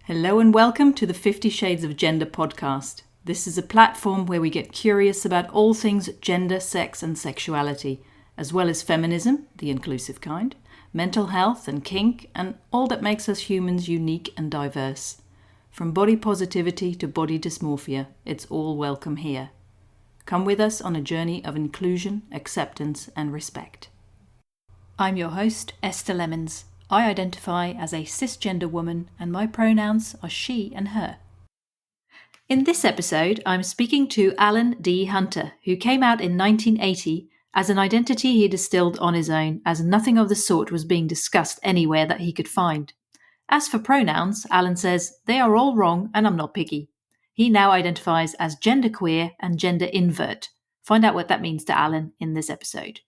Hello and welcome to the 50 Shades of Gender podcast. This is a platform where we get curious about all things gender, sex and sexuality, as well as feminism, the inclusive kind, mental health and kink, and all that makes us humans unique and diverse. From body positivity to body dysmorphia, it's all welcome here. Come with us on a journey of inclusion, acceptance and respect. I'm your host, Esther Lemons. I identify as a cisgender woman and my pronouns are she and her. In this episode, I'm speaking to ALLAN D. Hunter, who came out in 1980 as an identity he distilled on his own, as nothing of the sort was being discussed anywhere that he could find. As for pronouns, ALLAN says, they are all wrong and I'm not picky. He now identifies as genderqueer and gender invert. Find out what that means to ALLAN in this episode.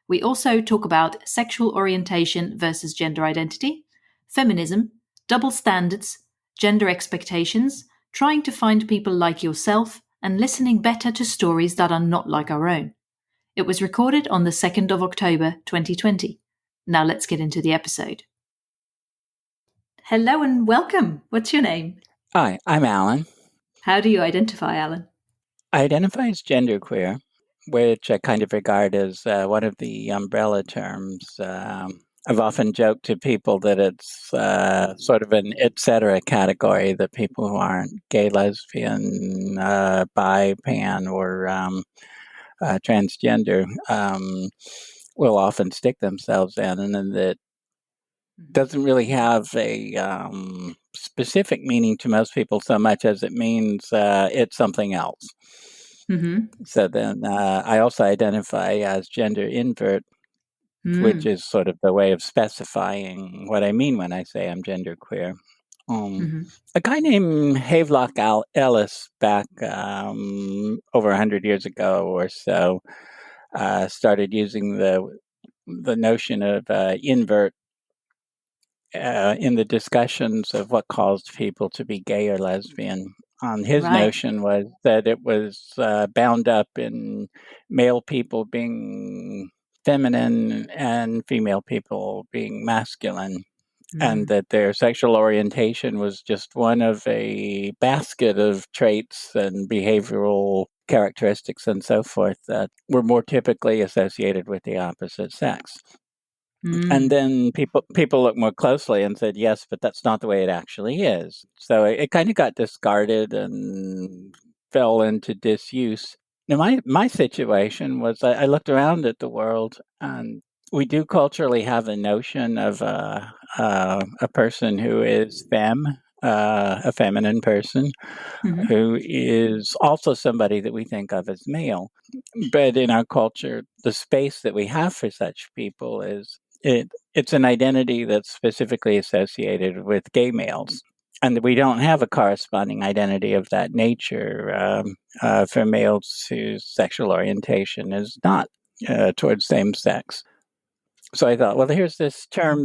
We also talk about sexual orientation versus gender identity, feminism, double standards, gender expectations, trying to find people like yourself, and listening better to stories that are not like our own. It was recorded on the 2nd of October 2020. Now let's get into the episode. Hello and welcome. What's your name? Hi, I'm Alan. How do you identify, Alan? I identify as genderqueer, which I kind of regard as one of the umbrella terms. I've often joked to people that it's sort of an etc. category, that people who aren't gay, lesbian, bi, pan, or transgender will often stick themselves in, and then that doesn't really have a specific meaning to most people so much as it means it's something else. Mm-hmm. So then I also identify as gender invert, which is sort of the way of specifying what I mean when I say I'm genderqueer. A guy named Havelock Ellis back over 100 years ago or so started using the notion of invert in the discussions of what caused people to be gay or lesbian. His notion was that it was bound up in male people being feminine and female people being masculine, and that their sexual orientation was just one of a basket of traits and behavioral characteristics and so forth that were more typically associated with the opposite sex. And then people looked more closely and said, yes, but that's not the way it actually is. So it kind of got discarded and fell into disuse. Now, my situation was I looked around at the world, and we do culturally have a notion of a person who is femme, a feminine person, who is also somebody that we think of as male. But in our culture, the space that we have for such people is it's an identity that's specifically associated with gay males. And we don't have a corresponding identity of that nature for males whose sexual orientation is not towards same sex. So I thought, well, here's this term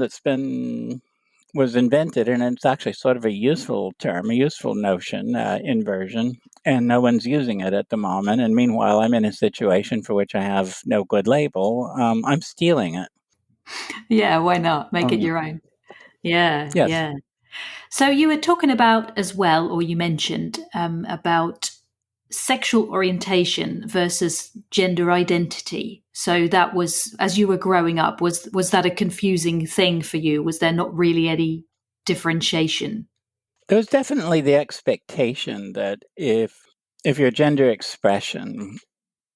was invented, and it's actually sort of a useful term, a useful notion, inversion, and no one's using it at the moment. And meanwhile, I'm in a situation for which I have no good label. I'm stealing it. Yeah, why not? Make it your own. Yeah, Yes. yeah. So you were talking about as well, or you mentioned about sexual orientation versus gender identity. So that was, as you were growing up, was that a confusing thing for you? Was there not really any differentiation? There was definitely the expectation that if your gender expression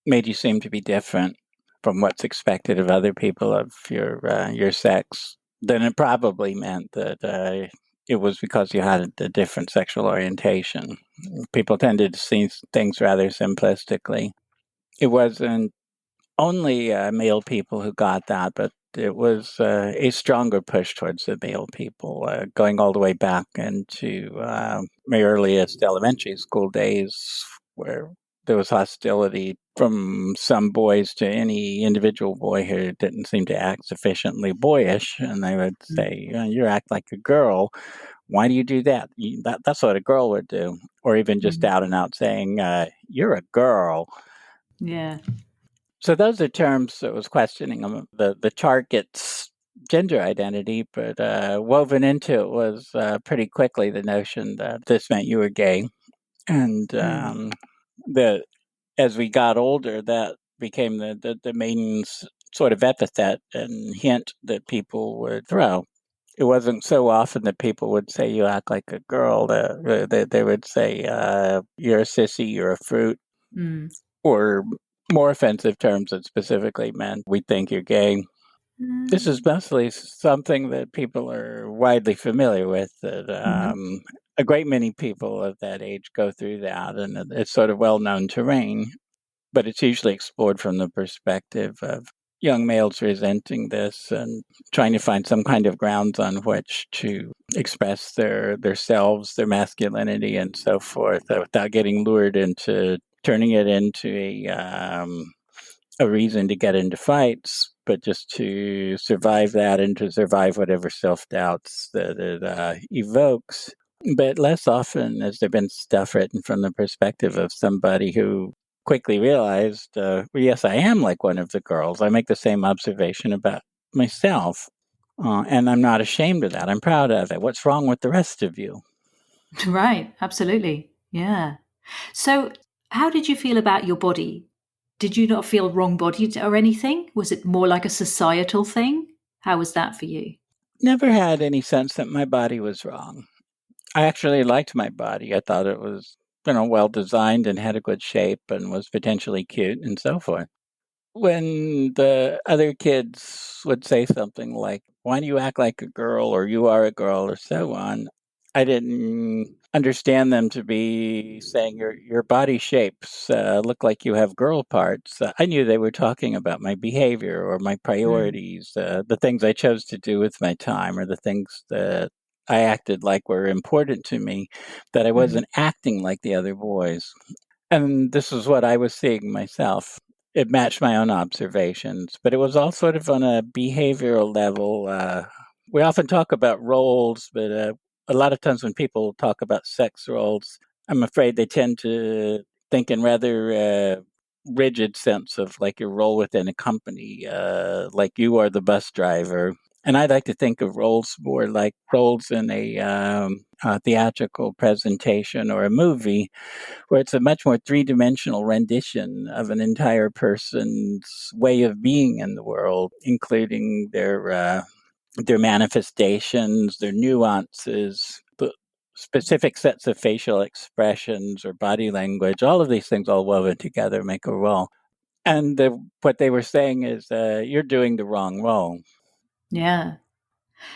made you seem to be different from what's expected of other people of your sex, then it probably meant that it was because you had a different sexual orientation. People tended to see things rather simplistically. It wasn't only male people who got that, but it was a stronger push towards the male people, going all the way back into my earliest elementary school days, where there was hostility from some boys to any individual boy who didn't seem to act sufficiently boyish, and they would say, "You act like a girl. Why do you do that? That's what a girl would do," or even just out and out saying, "You're a girl." Yeah. So those are terms that was questioning them. The targets gender identity, but woven into it was pretty quickly the notion that this meant you were gay. And the as we got older, that became the main sort of epithet and hint that people would throw. It wasn't so often that people would say you act like a girl. They would say you're a sissy, you're a fruit, or more offensive terms that specifically meant we think you're gay. This is mostly something that people are widely familiar with. That a great many people of that age go through that, and it's sort of well-known terrain. But it's usually explored from the perspective of young males resenting this and trying to find some kind of grounds on which to express their selves, their masculinity, and so forth, without getting lured into turning it into a reason to get into fights, but just to survive that and to survive whatever self doubts that it evokes. But less often has there been stuff written from the perspective of somebody who quickly realized, well, yes, I am like one of the girls. I make the same observation about myself. And I'm not ashamed of that. I'm proud of it. What's wrong with the rest of you? Right, absolutely. Yeah. So, how did you feel about your body? Did you not feel wrong bodied or anything? Was it more like a societal thing? How was that for you? Never had any sense that my body was wrong. I actually liked my body. I thought it was, well designed and had a good shape and was potentially cute and so forth. When the other kids would say something like, "Why do you act like a girl?" or "You are a girl," or so on, I didn't understand them to be saying your body shapes look like you have girl parts. I knew they were talking about my behavior or my priorities, the things I chose to do with my time, or the things that I acted like were important to me, that I wasn't acting like the other boys. And this is what I was seeing myself. It matched my own observations, but it was all sort of on a behavioral level. We often talk about roles, but a lot of times when people talk about sex roles, I'm afraid they tend to think in rather rigid sense of like your role within a company, like you are the bus driver. And I like to think of roles more like roles in a theatrical presentation or a movie, where it's a much more three-dimensional rendition of an entire person's way of being in the world, including their manifestations, their nuances, the specific sets of facial expressions or body language. All of these things all woven together make a role. And what they were saying is, you're doing the wrong role. Yeah.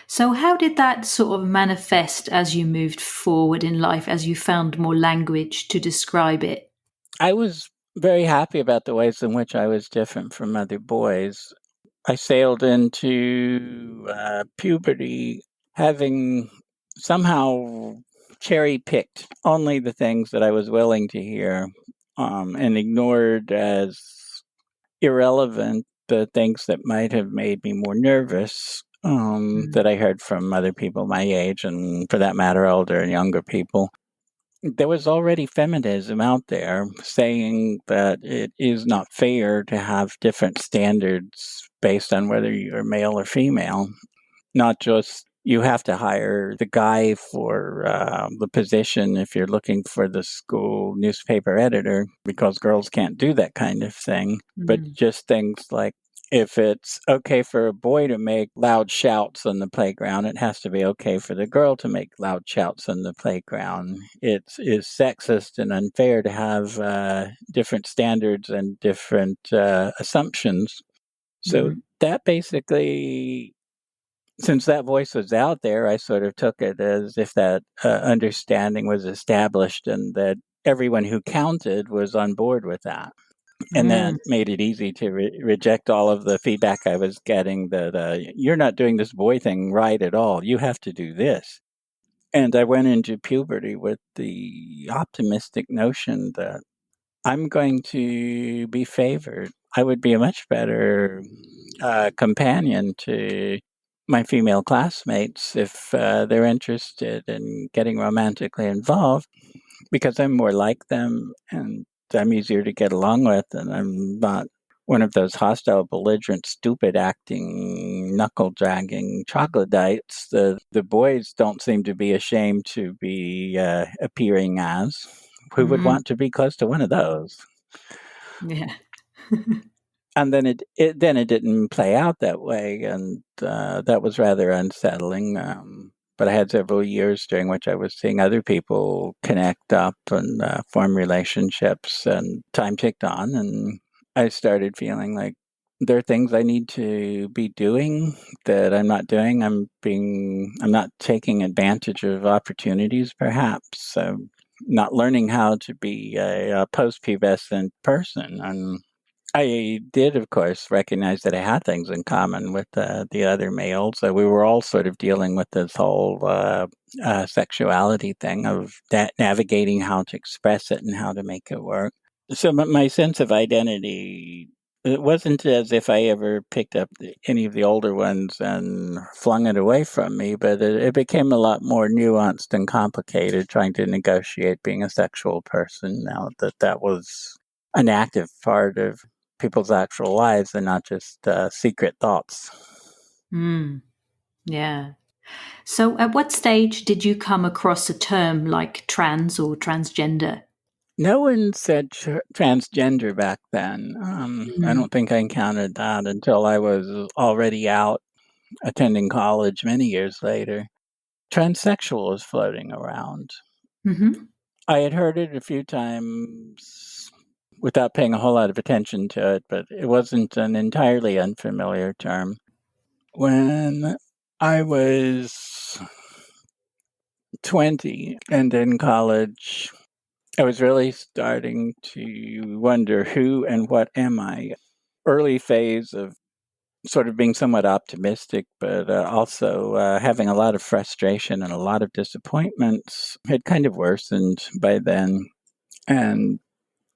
So, how did that sort of manifest as you moved forward in life, as you found more language to describe it? I was very happy about the ways in which I was different from other boys. I sailed into puberty having somehow cherry picked only the things that I was willing to hear, and ignored as irrelevant the things that might have made me more nervous, that I heard from other people my age, and for that matter, older and younger people. There was already feminism out there saying that it is not fair to have different standards based on whether you're male or female. Not just you have to hire the guy for the position if you're looking for the school newspaper editor, because girls can't do that kind of thing, but just things like, if it's okay for a boy to make loud shouts on the playground, it has to be okay for the girl to make loud shouts on the playground. It is sexist and unfair to have different standards and different assumptions. So that basically, since that voice was out there, I sort of took it as if that understanding was established and that everyone who counted was on board with that. And that made it easy to reject all of the feedback I was getting that you're not doing this boy thing right at all. You have to do this. And I went into puberty with the optimistic notion that I'm going to be favored. I would be a much better companion to my female classmates if they're interested in getting romantically involved, because I'm more like them and I'm easier to get along with, and I'm not one of those hostile, belligerent, stupid acting, knuckle dragging troglodytes. The boys don't seem to be ashamed to be appearing as. Who would want to be close to one of those? Yeah. And then it didn't play out that way, and that was rather unsettling. But I had several years during which I was seeing other people connect up and form relationships, and time ticked on, and I started feeling like there are things I need to be doing that I'm not doing. I'm not taking advantage of opportunities, perhaps. Not learning how to be a post-pubescent person, and I did, of course, recognize that I had things in common with the other males. We were all sort of dealing with this whole sexuality thing of navigating how to express it and how to make it work. So my sense of identity, it wasn't as if I ever picked up any of the older ones and flung it away from me, but it became a lot more nuanced and complicated trying to negotiate being a sexual person now that was an active part of people's actual lives and not just secret thoughts. Yeah. So at what stage did you come across a term like trans or transgender? No one said transgender back then. I don't think I encountered that until I was already out attending college many years later. Transsexual was floating around. Mm-hmm. I had heard it a few times without paying a whole lot of attention to it, but it wasn't an entirely unfamiliar term. When I was 20 and in college, I was really starting to wonder who and what am I. Early phase of sort of being somewhat optimistic, but also having a lot of frustration and a lot of disappointments had kind of worsened by then. And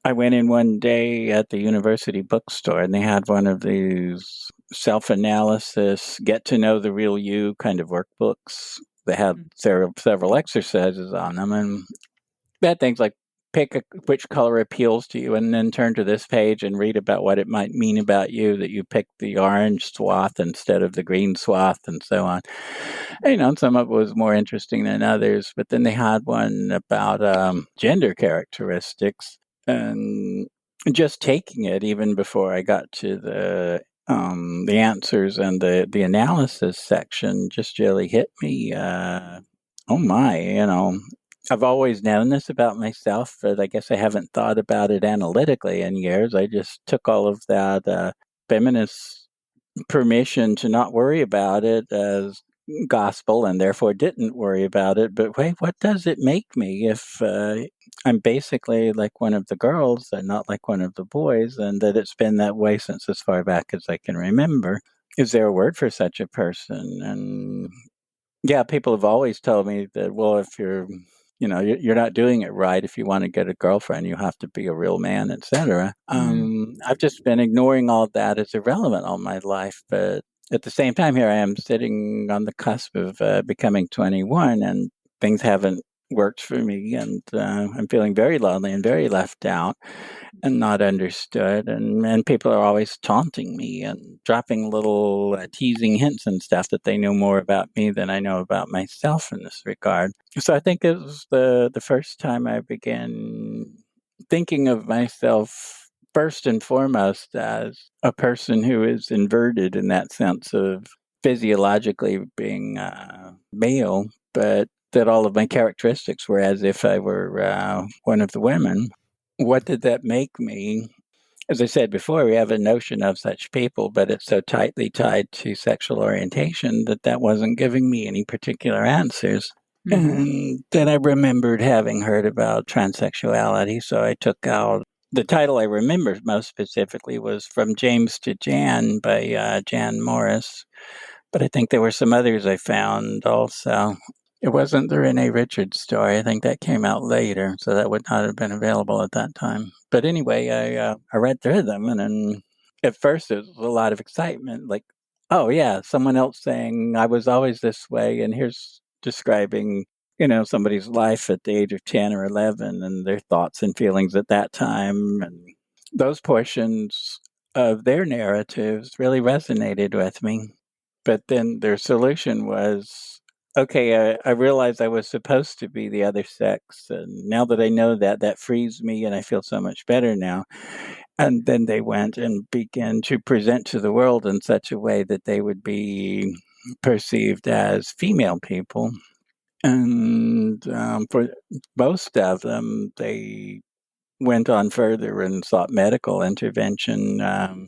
I went in one day at the university bookstore and they had one of these self analysis, get to know the real you kind of workbooks. They had several exercises on them, and they had things like which color appeals to you and then turn to this page and read about what it might mean about you that you picked the orange swath instead of the green swath and so on. And, some of it was more interesting than others, but then they had one about gender characteristics, and just taking it even before I got to the answers and the analysis section just really hit me. Oh my. I've always known this about myself, but I guess I haven't thought about it analytically in years. I just took all of that feminist permission to not worry about it as gospel and therefore didn't worry about it. But wait, what does it make me if I'm basically like one of the girls and not like one of the boys, and that it's been that way since as far back as I can remember? Is there a word for such a person? And yeah, people have always told me that, well, if you're not doing it right. If you want to get a girlfriend, you have to be a real man, etc. I've just been ignoring all that as irrelevant all my life. But at the same time, here I am sitting on the cusp of becoming 21, and things haven't worked for me, and I'm feeling very lonely and very left out and not understood, and people are always taunting me and dropping little teasing hints and stuff that they know more about me than I know about myself in this regard. So I think it was the first time I began thinking of myself first and foremost as a person who is inverted in that sense of physiologically being male, but that all of my characteristics were as if I were one of the women. What did that make me? As I said before, we have a notion of such people, but it's so tightly tied to sexual orientation that wasn't giving me any particular answers. And then I remembered having heard about transsexuality, so I took out the title I remember most specifically was From James to Jan by Jan Morris, but I think there were some others I found also. It wasn't the Renee Richards story. I think that came out later, so that would not have been available at that time. But anyway, I read through them, and then at first it was a lot of excitement, like, oh yeah, someone else saying I was always this way, and here's describing somebody's life at the age of 10 or 11 and their thoughts and feelings at that time, and those portions of their narratives really resonated with me. But then their solution was, okay, I realized I was supposed to be the other sex. And now that I know that, that frees me and I feel so much better now. And then they went and began to present to the world in such a way that they would be perceived as female people. And for most of them, they went on further and sought medical intervention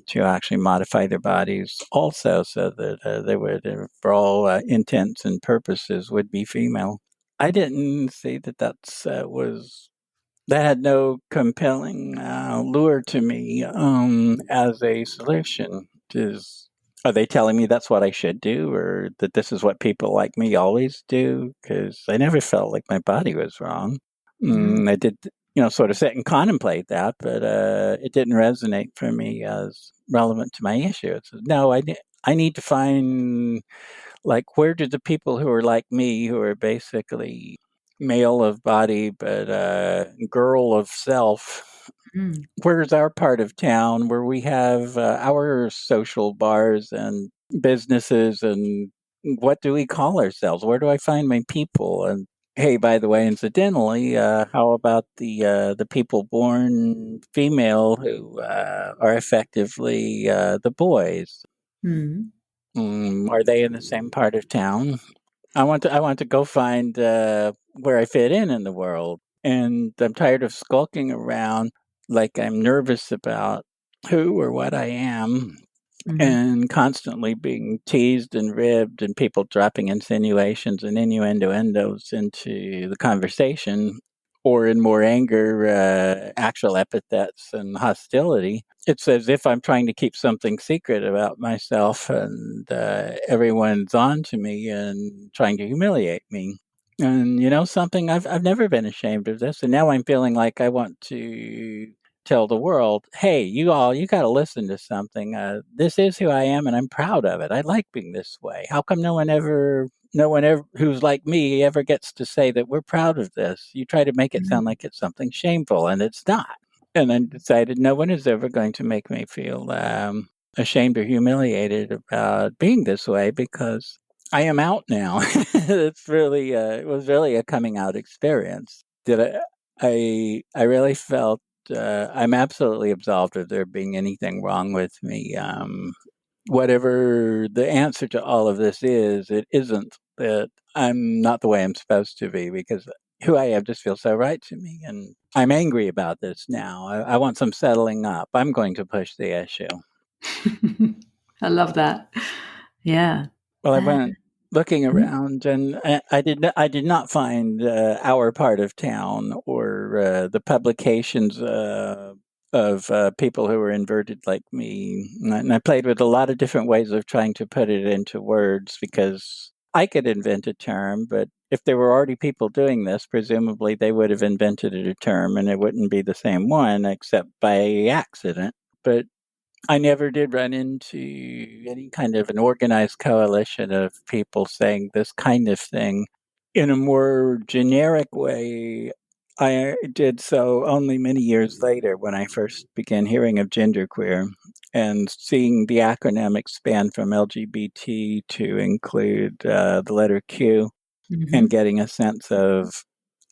to actually modify their bodies also so that they would, for all intents and purposes, would be female. I didn't see that that had no compelling lure to me as a solution. Are they telling me that's what I should do, or that this is what people like me always do? Because I never felt like my body was wrong. I did, sort of sit and contemplate that, but it didn't resonate for me as relevant to my issue. It's, no, I need to find, like, where do the people who are like me, who are basically male of body but girl of self, where's our part of town where we have our social bars and businesses, and what do we call ourselves? Where do I find my people? And hey, by the way, incidentally, how about the people born female who are effectively the boys? Are they in the same part of town? I want to go find where I fit in the world, and I'm tired of skulking around like I'm nervous about who or what I am, and constantly being teased and ribbed, and people dropping insinuations and innuendos into the conversation, or in more anger, actual epithets and hostility. It's as if I'm trying to keep something secret about myself, and everyone's on to me and trying to humiliate me. And something, I've never been ashamed of this, and now I'm feeling like I want to tell the world, hey, you got to listen to something. This is who I am, and I'm proud of it. I like being this way. How come no one ever who's like me ever gets to say that we're proud of this? You try to make it sound like it's something shameful, and it's not. And I decided no one is ever going to make me feel ashamed or humiliated about being this way, because I am out now. It was really a coming out experience. Did I really felt I'm absolutely absolved of there being anything wrong with me. Whatever the answer to all of this is, it isn't that I'm not the way I'm supposed to be, because who I am just feels so right to me. And I'm angry about this now. I want some settling up. I'm going to push the issue. I love that. Yeah. Well, I went looking around, and I did not find our part of town or the publications of people who were inverted like me. And I played with a lot of different ways of trying to put it into words, because I could invent a term, but if there were already people doing this, presumably they would have invented a term, and it wouldn't be the same one except by accident. But I never did run into any kind of an organized coalition of people saying this kind of thing. In a more generic way, I did so only many years later, when I first began hearing of genderqueer and seeing the acronym expand from LGBT to include the letter Q, and getting a sense of,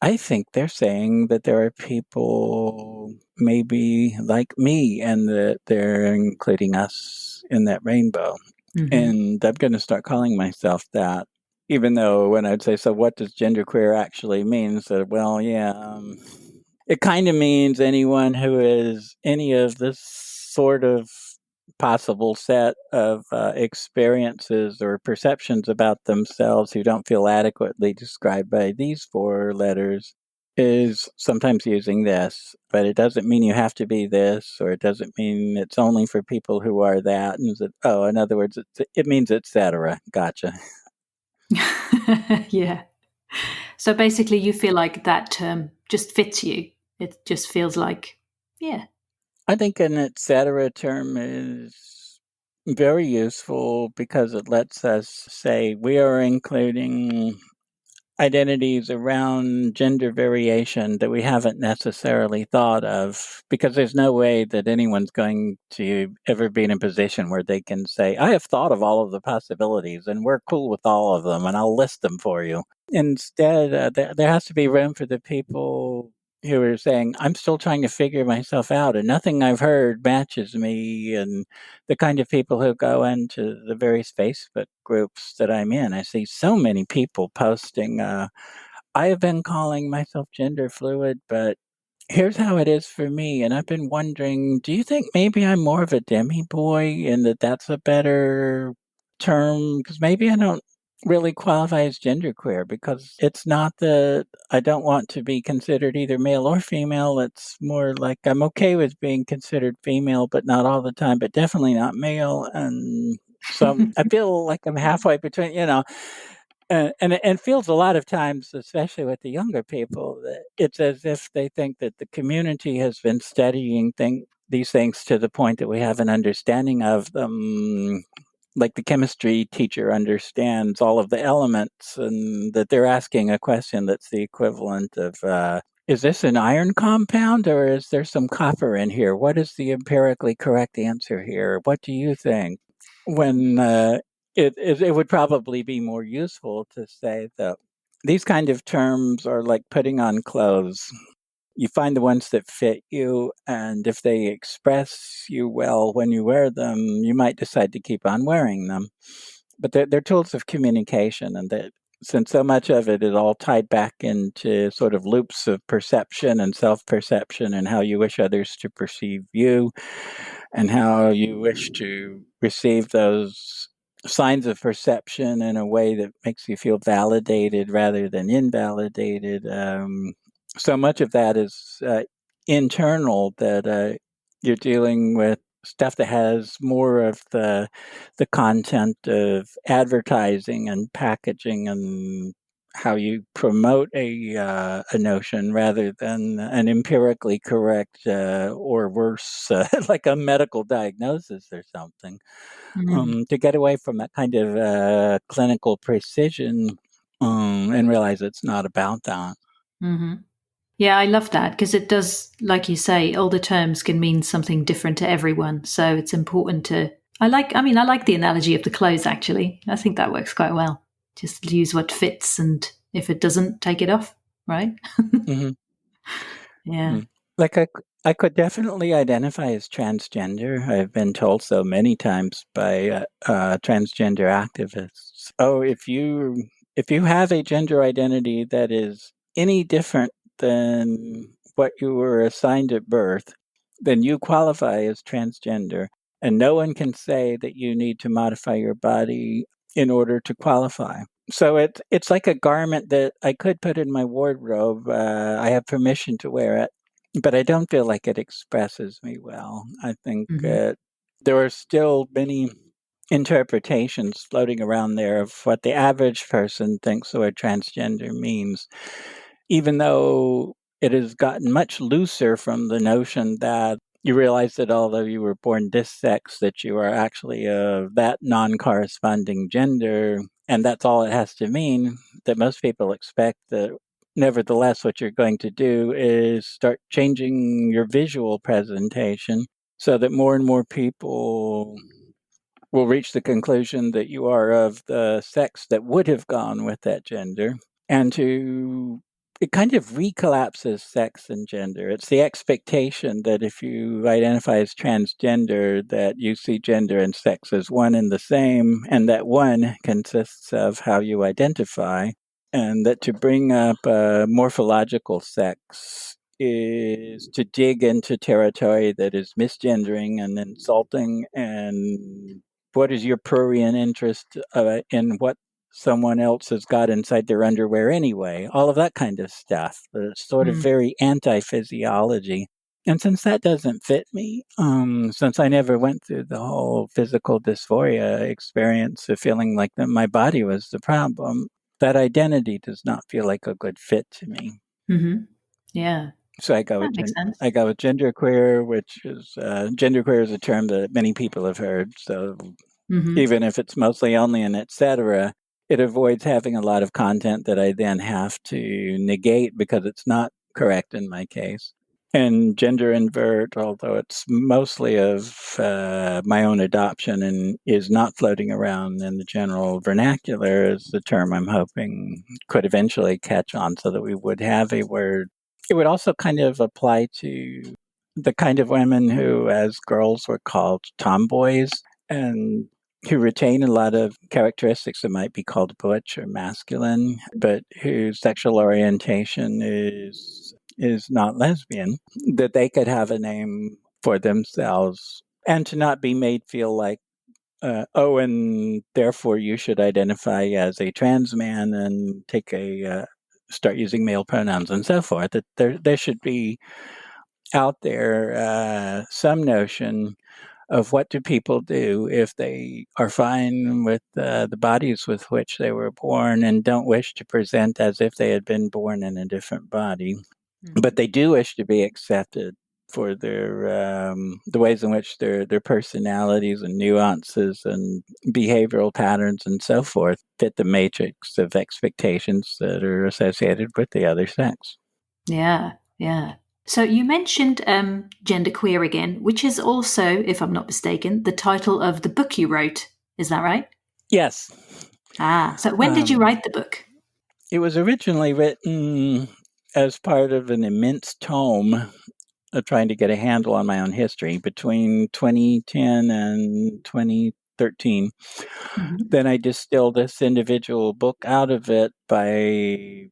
I think they're saying that there are people maybe like me, and that they're including us in that rainbow. And I'm going to start calling myself that. Even though when I'd say, so what does genderqueer actually mean? So, well, yeah, it kind of means anyone who is any of this sort of possible set of experiences or perceptions about themselves who don't feel adequately described by these four letters, is sometimes using this, but it doesn't mean you have to be this, or it doesn't mean it's only for people who are that. And in other words, it means etc. Gotcha. Yeah. So basically, you feel like that term just fits you. It just feels like, yeah. I think an etc. term is very useful, because it lets us say we are including identities around gender variation that we haven't necessarily thought of, because there's no way that anyone's going to ever be in a position where they can say, I have thought of all of the possibilities and we're cool with all of them and I'll list them for you. Instead, there has to be room for the people who are saying, I'm still trying to figure myself out and nothing I've heard matches me. And the kind of people who go into the various Facebook groups that I'm in, I see so many people posting, I have been calling myself gender fluid, but here's how it is for me. And I've been wondering, do you think maybe I'm more of a demi boy and that's a better term? Because maybe I don't really qualify as genderqueer, because it's not that I don't want to be considered either male or female. It's more like I'm okay with being considered female, but not all the time, but definitely not male. And so I feel like I'm halfway between, and it feels a lot of times, especially with the younger people, that it's as if they think that the community has been studying these things to the point that we have an understanding of them, like the chemistry teacher understands all of the elements, and that they're asking a question that's the equivalent of, is this an iron compound or is there some copper in here? What is the empirically correct answer here? What do you think? When it would probably be more useful to say that these kind of terms are like putting on clothes. You find the ones that fit you, and if they express you well when you wear them, you might decide to keep on wearing them. But they're tools of communication, and that since so much of it is all tied back into sort of loops of perception and self perception and how you wish others to perceive you and how you wish to receive those signs of perception in a way that makes you feel validated rather than invalidated. So much of that is internal, that you're dealing with stuff that has more of the content of advertising and packaging and how you promote a notion rather than an empirically correct or worse, like a medical diagnosis or something. To get away from that kind of clinical precision, and realize it's not about that. Mm-hmm. Yeah, I love that, because it does, like you say, all the terms can mean something different to everyone. So it's important to. I like the analogy of the clothes. Actually, I think that works quite well. Just use what fits, and if it doesn't, take it off. Right? Mm-hmm. Yeah. Mm. Like I could definitely identify as transgender. I've been told so many times by transgender activists. Oh, if you have a gender identity that is any different than what you were assigned at birth, then you qualify as transgender, and no one can say that you need to modify your body in order to qualify. So it's like a garment that I could put in my wardrobe. I have permission to wear it, but I don't feel like it expresses me well. I think Mm-hmm. there are still many interpretations floating around there of what the average person thinks the word transgender means, even though it has gotten much looser from the notion that you realize that although you were born this sex, that you are actually of that non-corresponding gender, and that's all it has to mean. That most people expect that, nevertheless, what you're going to do is start changing your visual presentation so that more and more people will reach the conclusion that you are of the sex that would have gone with that gender, and to it kind of recollapses sex and gender. It's the expectation that if you identify as transgender, that you see gender and sex as one and the same, and that one consists of how you identify, and that to bring up morphological sex is to dig into territory that is misgendering and insulting. And what is your prurient interest in what someone else has got inside their underwear anyway? All of that kind of stuff. It's sort of very anti-physiology. And since that doesn't fit me, since I never went through the whole physical dysphoria experience of feeling like that my body was the problem, that identity does not feel like a good fit to me. Mm-hmm. Yeah, So that makes sense. I go with genderqueer, which is genderqueer is a term that many people have heard. So Mm-hmm. even if it's mostly only an etc., it avoids having a lot of content that I then have to negate because it's not correct in my case. And gender invert, although it's mostly of my own adoption and is not floating around in the general vernacular, is the term I'm hoping could eventually catch on so that we would have a word. It would also kind of apply to the kind of women who, as girls, were called tomboys and who retain a lot of characteristics that might be called butch or masculine, but whose sexual orientation is not lesbian, that they could have a name for themselves and to not be made feel like, oh, and therefore you should identify as a trans man and take start using male pronouns and so forth. That there should be out there some notion of what do people do if they are fine with the bodies with which they were born and don't wish to present as if they had been born in a different body, but they do wish to be accepted for their the ways in which their personalities and nuances and behavioral patterns and so forth fit the matrix of expectations that are associated with the other sex. Yeah, yeah. So you mentioned Genderqueer again, which is also, if I'm not mistaken, the title of the book you wrote. Is that right? Yes. So when did you write the book? It was originally written as part of an immense tome of trying to get a handle on my own history between 2010 and 2013. Then I distilled this individual book out of it by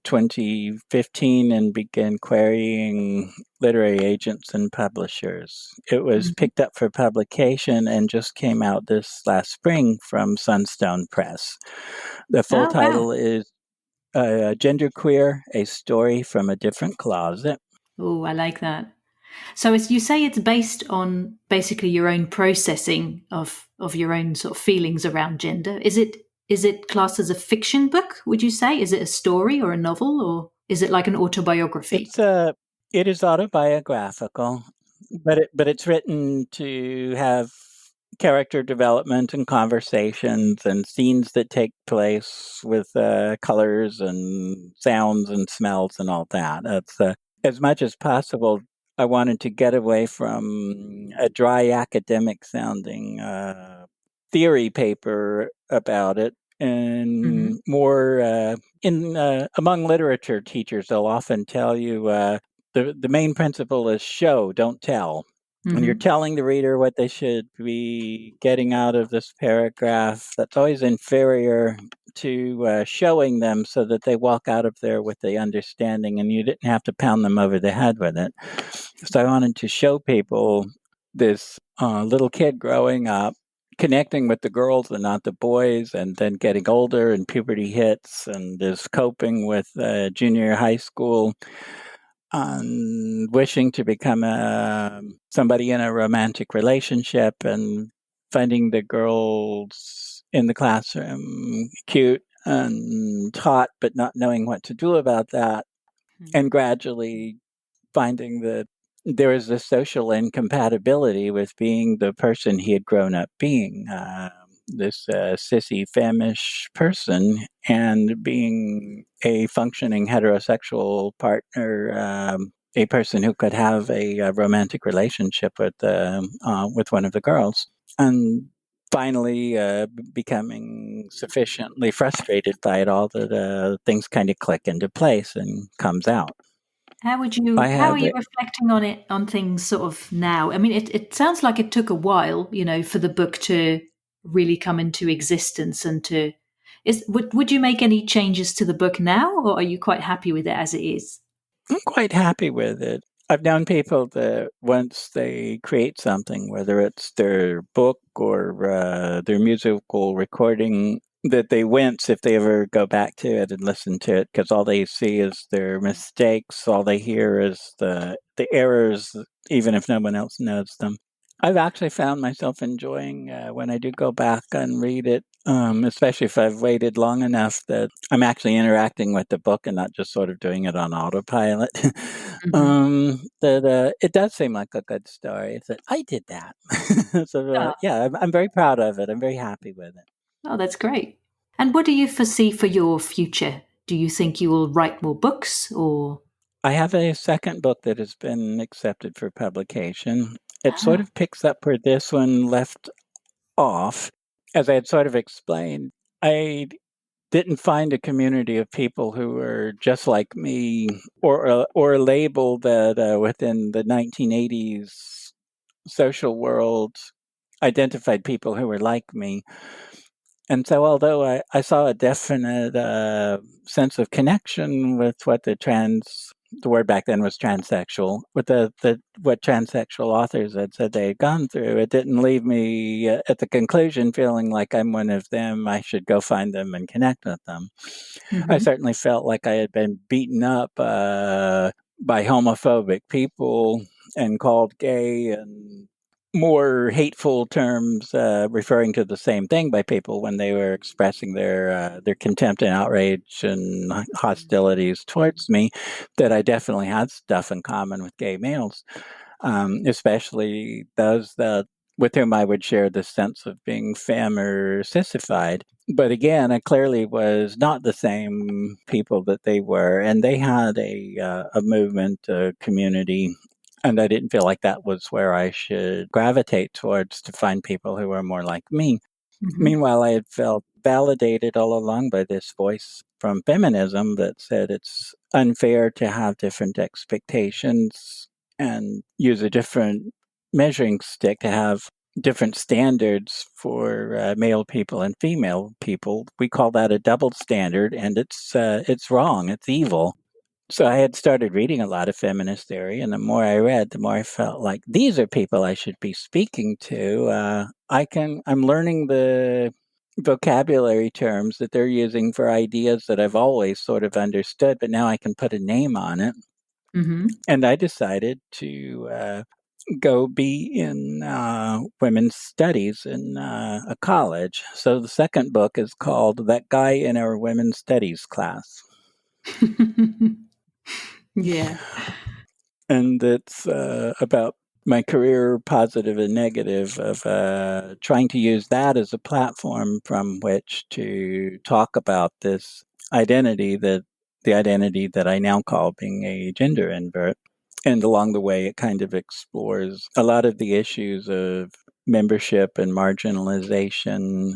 2015 and began querying literary agents and publishers. It was picked up for publication and just came out this last spring from Sunstone Press. The full Oh, wow. title is Genderqueer, A Story from a Different Closet. Oh, I like that. So as you say, it's based on basically your own processing of your own sort of feelings around gender. Is it classed as a fiction book, would you say? Is it a story or a novel, or is it like an autobiography? It is autobiographical, but it's written to have character development and conversations and scenes that take place with colors and sounds and smells and all that. It's as much as possible. I wanted to get away from a dry academic sounding theory paper about it and more in among literature teachers. They'll often tell you the main principle is show, don't tell. When you're telling the reader what they should be getting out of this paragraph, that's always inferior to showing them so that they walk out of there with the understanding and you didn't have to pound them over the head with it. So I wanted to show people this little kid growing up, connecting with the girls and not the boys, and then getting older and puberty hits and is coping with junior high school wishing to become somebody in a romantic relationship and finding the girls in the classroom cute and hot, but not knowing what to do about that, and gradually finding that there is this social incompatibility with being the person he had grown up being. This sissy femme-ish person and being a functioning heterosexual partner, a person who could have a romantic relationship with one of the girls, and finally becoming sufficiently frustrated by it all that things kind of click into place and comes out. How I are have you reflecting on it, on things sort of now? I mean, it sounds like it took a while, for the book to really come into existence and would you make any changes to the book now, or are you quite happy with it as it is? I'm quite happy with it. I've known people that once they create something, whether it's their book or their musical recording, that they wince if they ever go back to it and listen to it because all they see is their mistakes. All they hear is the errors, even if no one else knows them. I've actually found myself enjoying when I do go back and read it, especially if I've waited long enough that I'm actually interacting with the book and not just sort of doing it on autopilot. That it does seem like a good story. It's that I did that. So Oh, yeah, I'm very proud of it. I'm very happy with it. oh, that's great. And what do you foresee for your future? Do you think you will write more books or? I have a second book that has been accepted for publication. It sort of picks up where this one left off. As I had sort of explained, I didn't find a community of people who were just like me, or a label that within the 1980s social world identified people who were like me. And so, although I saw a definite sense of connection with what the word back then was transsexual, with what transsexual authors had said they had gone through, it didn't leave me at the conclusion feeling like I'm one of them. I should go find them and connect with them. I certainly felt like I had been beaten up by homophobic people and called gay and more hateful terms referring to the same thing by people when they were expressing their contempt and outrage and hostilities towards me, that I definitely had stuff in common with gay males, especially those that with whom I would share the sense of being femme or sissified. But again, I clearly was not the same people that they were, and they had a movement, a community, and I didn't feel like that was where I should gravitate towards to find people who were more like me. Meanwhile, I had felt validated all along by this voice from feminism that said it's unfair to have different expectations and use a different measuring stick to have different standards for male people and female people. We call that a double standard, and it's wrong. It's evil. So I had started reading a lot of feminist theory, and the more I read, the more I felt like these are people I should be speaking to. I'm learning the vocabulary terms that they're using for ideas that I've always sort of understood, but now I can put a name on it. And I decided to go be in women's studies in a college. So the second book is called That Guy in Our Women's Studies Class. Yeah. And it's about my career, positive and negative, of trying to use that as a platform from which to talk about this identity the identity that I now call being a gender invert. And along the way, it kind of explores a lot of the issues of membership and marginalization,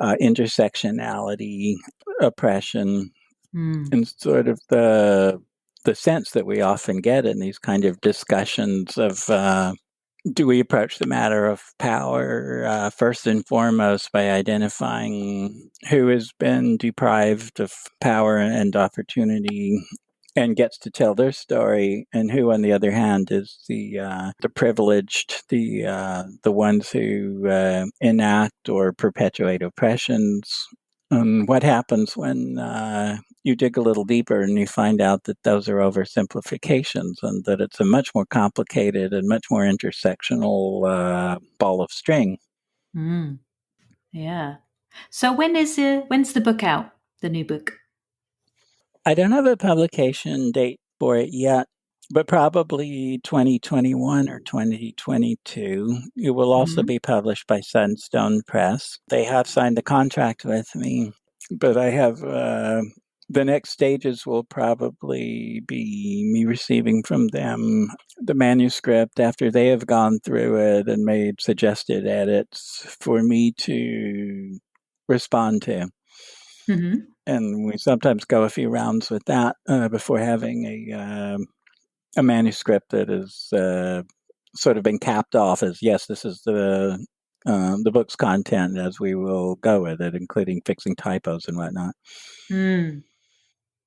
intersectionality, oppression, and sort of the sense that we often get in these kind of discussions of do we approach the matter of power first and foremost by identifying who has been deprived of power and opportunity and gets to tell their story, and who, on the other hand, is the privileged, the ones who enact or perpetuate oppressions. What happens when you dig a little deeper and you find out that those are oversimplifications, and that it's a much more complicated and much more intersectional ball of string? Yeah. So when's the book out? The new book? I don't have a publication date for it yet, but probably 2021 or 2022. It will also be published by Sunstone Press. They have signed a contract with me, but I have the next stages will probably be me receiving from them the manuscript after they have gone through it and made suggested edits for me to respond to. And we sometimes go a few rounds with that before having a manuscript that is sort of been capped off as, yes, this is the book's content as we will go with it, including fixing typos and whatnot.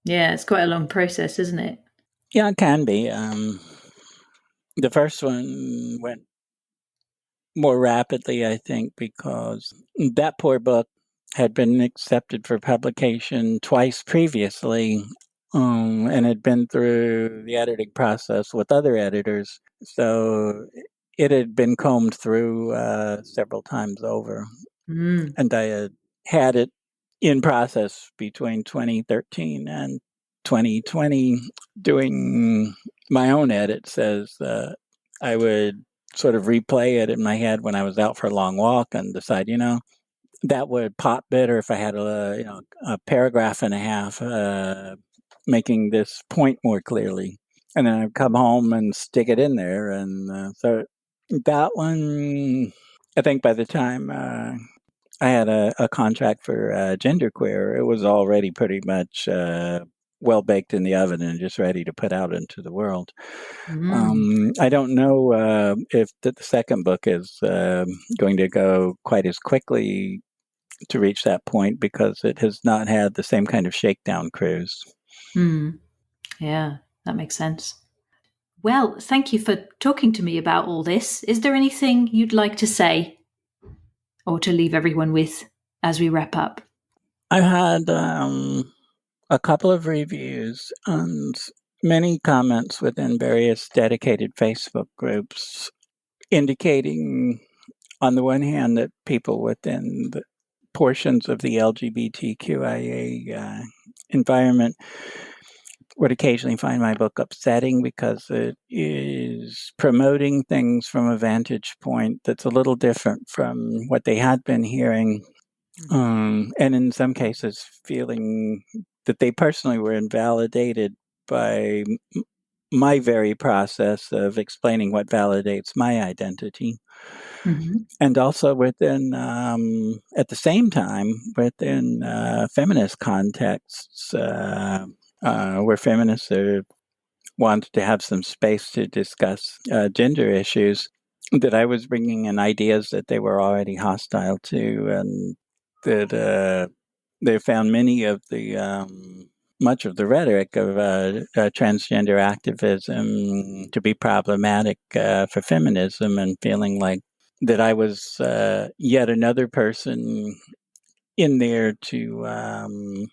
Yeah, it's quite a long process, isn't it? Yeah, it can be. The first one went more rapidly, I think, because that poor book had been accepted for publication twice previously, and had been through the editing process with other editors. So it had been combed through several times over. And I had it in process between 2013 and 2020 doing my own edits, as I would sort of replay it in my head when I was out for a long walk and decide, that would pop better if I had a paragraph and a half making this point more clearly. And then I'd come home and stick it in there. And so that one, I think by the time I had a contract for Genderqueer, it was already pretty much well baked in the oven and just ready to put out into the world. I don't know if the second book is going to go quite as quickly to reach that point because it has not had the same kind of shakedown cruise. Yeah, that makes sense. Well, thank you for talking to me about all this. Is there anything you'd like to say or to leave everyone with as we wrap up? I had a couple of reviews and many comments within various dedicated Facebook groups indicating, on the one hand, that people within the portions of the LGBTQIA environment would occasionally find my book upsetting because it is promoting things from a vantage point that's a little different from what they had been hearing. And in some cases, feeling that they personally were invalidated by my very process of explaining what validates my identity. And also within, at the same time, within feminist contexts, where feminists want to have some space to discuss gender issues, that I was bringing in ideas that they were already hostile to, and that they found many of the much of the rhetoric of transgender activism to be problematic for feminism, and feeling like that I was yet another person in there to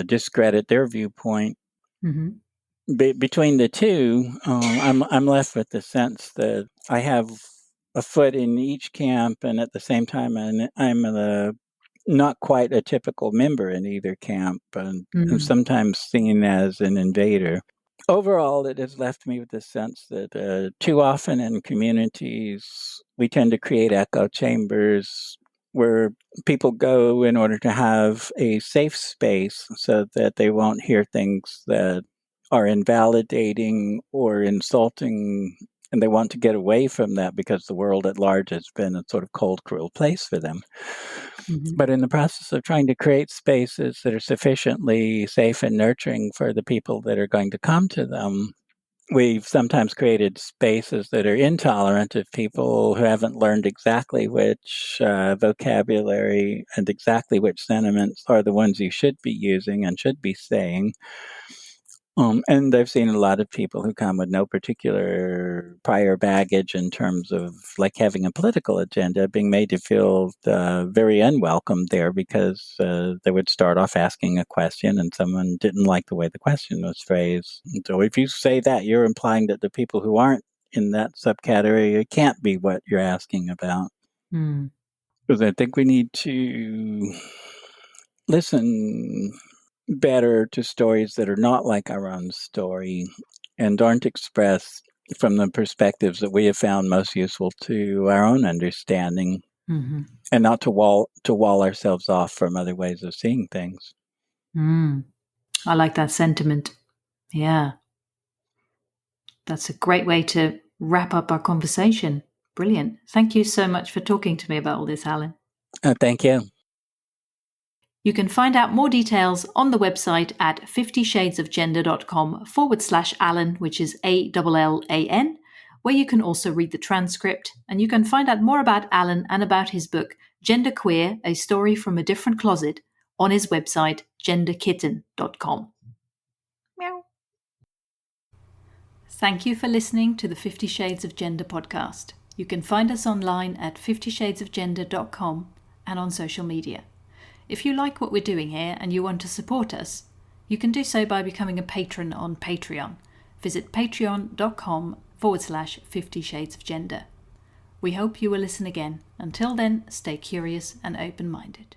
discredit their viewpoint. Between the two, I'm left with the sense that I have a foot in each camp, and at the same time, I'm not quite a typical member in either camp, and I'm sometimes seen as an invader. Overall, it has left me with the sense that too often in communities, we tend to create echo chambers where people go in order to have a safe space so that they won't hear things that are invalidating or insulting, and they want to get away from that because the world at large has been a sort of cold, cruel place for them. But in the process of trying to create spaces that are sufficiently safe and nurturing for the people that are going to come to them, we've sometimes created spaces that are intolerant of people who haven't learned exactly which vocabulary and exactly which sentiments are the ones you should be using and should be saying. And I've seen a lot of people who come with no particular prior baggage in terms of like having a political agenda being made to feel very unwelcome there because they would start off asking a question and someone didn't like the way the question was phrased. And so if you say that, you're implying that the people who aren't in that subcategory can't be what you're asking about. Because I think we need to listen better to stories that are not like our own story and aren't expressed from the perspectives that we have found most useful to our own understanding, and not to wall ourselves off from other ways of seeing things. I like that sentiment. Yeah. That's a great way to wrap up our conversation. Brilliant. Thank you so much for talking to me about all this, Alan. Thank you. You can find out more details on the website at 50shadesofgender.com/Allan, which is ALLAN, where you can also read the transcript, and you can find out more about Alan and about his book, Genderqueer, A Story from a Different Closet, on his website, genderkitten.com. Meow. Thank you for listening to the 50 Shades of Gender podcast. You can find us online at 50shadesofgender.com and on social media. If you like what we're doing here and you want to support us, you can do so by becoming a patron on Patreon. Visit patreon.com/50 Shades of Gender. We hope you will listen again. Until then, stay curious and open-minded.